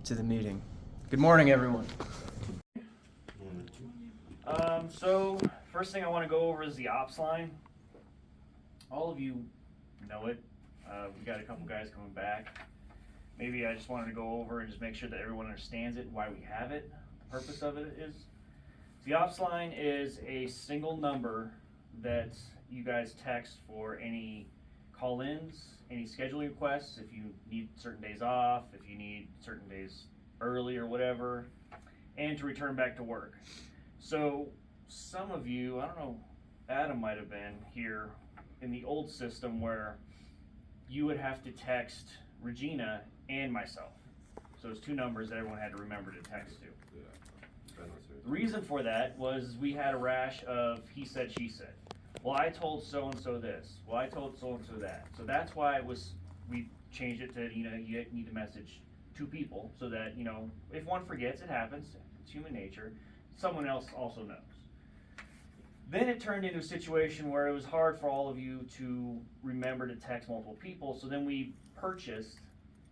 to the meeting. Good morning, everyone. So first thing I want to go over is the ops line. All of you know it. We got a couple guys coming back. Maybe I just wanted to go over and just make sure that everyone understands it, why we have it, the purpose of it is. The ops line is a single number that you guys text for any call-ins, any scheduling requests, if you need certain days off, if you need certain days early or whatever, and to return back to work. So some of you, I don't know, Adam might have been here in the old system where you would have to text Regina and myself. So it's two numbers that everyone had to remember to text to. The reason for that was we had a rash of he said, she said. Well, I told so-and-so this. Well, I told so-and-so that. So that's why we changed it to, you need to message two people so that, if one forgets, it happens. It's human nature. Someone else also knows. Then it turned into a situation where it was hard for all of you to remember to text multiple people, so then we purchased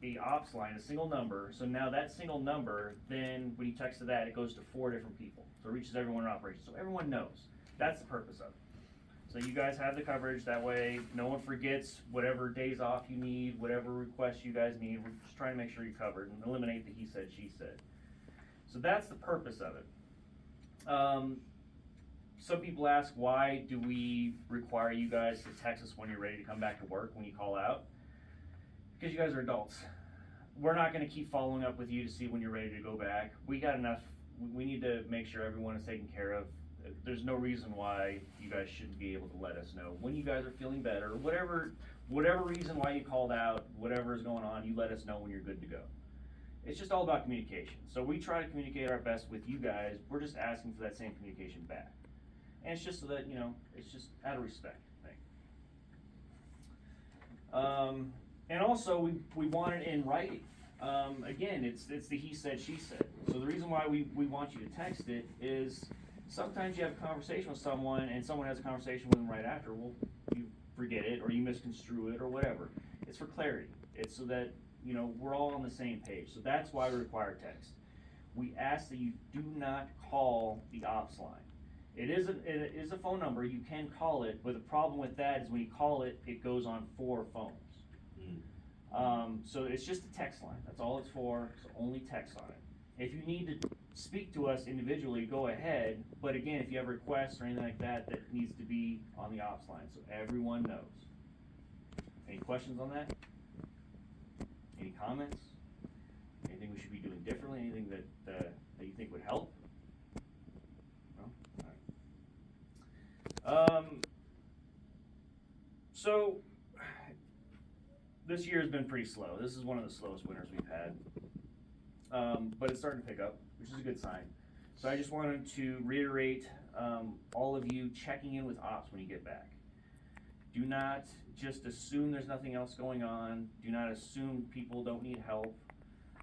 a ops line, a single number. So now that single number, then when you text to that, it goes to 4 different people. So it reaches everyone in operation, so everyone knows. That's the purpose of it. So you guys have the coverage, that way no one forgets whatever days off you need, whatever requests you guys need. We're just trying to make sure you're covered and eliminate the he said, she said. So that's the purpose of it. Some people ask, why do we require you guys to text us when you're ready to come back to work, when you call out? Because you guys are adults. We're not going to keep following up with you to see when you're ready to go back. We got enough. We need to make sure everyone is taken care of. There's no reason why you guys shouldn't be able to let us know when you guys are feeling better. Whatever reason why you called out, whatever is going on, you let us know when you're good to go. It's just all about communication. So we try to communicate our best with you guys. We're just asking for that same communication back. And it's just so that, it's just out of respect thing. And also, we want it in writing. Again, it's the he said, she said. So the reason why we want you to text it is sometimes you have a conversation with someone and someone has a conversation with them right after. Well, you forget it or you misconstrue it or whatever. It's for clarity. It's so that, we're all on the same page. So that's why we require text. We ask that you do not call the ops line. It is a phone number, you can call it, but the problem with that is when you call it, it goes on 4 phones. So it's just a text line, that's all it's for, so only text on it. If you need to speak to us individually, go ahead, but again, if you have requests or anything like that, that needs to be on the ops line, so everyone knows. Any questions on that? Any comments? Anything we should be doing differently, anything that you think would help? So this year has been pretty slow. This is one of the slowest winters we've had, but it's starting to pick up, which is a good sign. So I just wanted to reiterate all of you checking in with ops when you get back. Do not just assume there's nothing else going on. Do not assume people don't need help.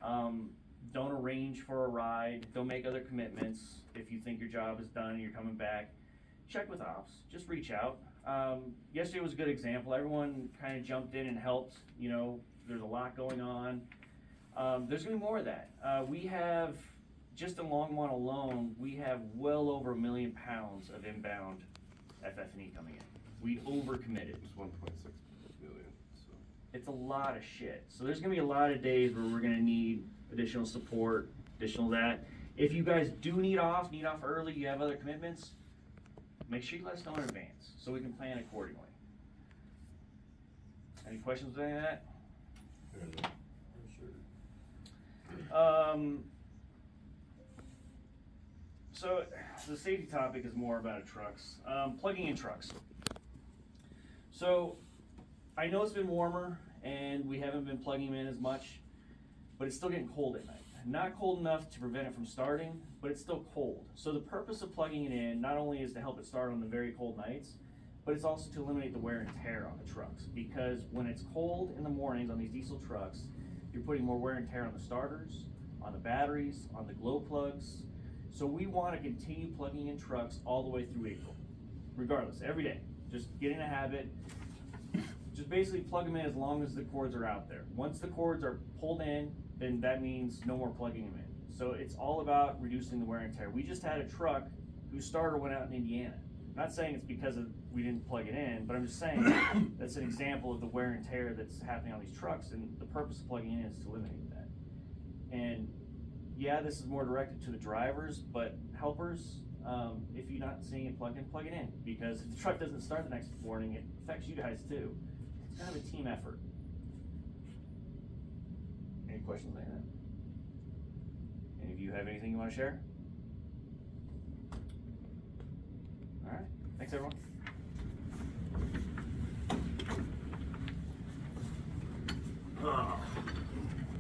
Don't arrange for a ride. Don't make other commitments. If you think your job is done and you're coming back, check with ops, just reach out. Yesterday was a good example. Everyone kind of jumped in and helped. There's a lot going on. There's gonna be more of that. We have, just in Longmont alone, we have well over 1 million pounds of inbound FF&E coming in. We overcommitted. It's 1.6 million, so. It's a lot of shit. So there's gonna be a lot of days where we're gonna need additional support, additional that. If you guys do need off early, you have other commitments, make sure you let us know in advance so we can plan accordingly. Any questions with any of that? So the safety topic is more about trucks. Plugging in trucks. So I know it's been warmer and we haven't been plugging them in as much, but it's still getting cold at night. Not cold enough to prevent it from starting, but it's still cold. So the purpose of plugging it in not only is to help it start on the very cold nights, but it's also to eliminate the wear and tear on the trucks. Because when it's cold in the mornings on these diesel trucks, you're putting more wear and tear on the starters, on the batteries, on the glow plugs. So we want to continue plugging in trucks all the way through April, regardless, every day. Just get in a habit. Just basically plug them in as long as the cords are out there. Once the cords are pulled in, then that means no more plugging them in. So it's all about reducing the wear and tear. We just had a truck whose starter went out in Indiana. I'm not saying it's because we didn't plug it in, but I'm just saying that's an example of the wear and tear that's happening on these trucks, and the purpose of plugging in is to eliminate that. And yeah, this is more directed to the drivers, but helpers, if you're not seeing it plugged in, plug it in, because if the truck doesn't start the next morning, it affects you guys too. It's kind of a team effort. Any questions on that? Any of you have anything you want to share? All right, thanks everyone.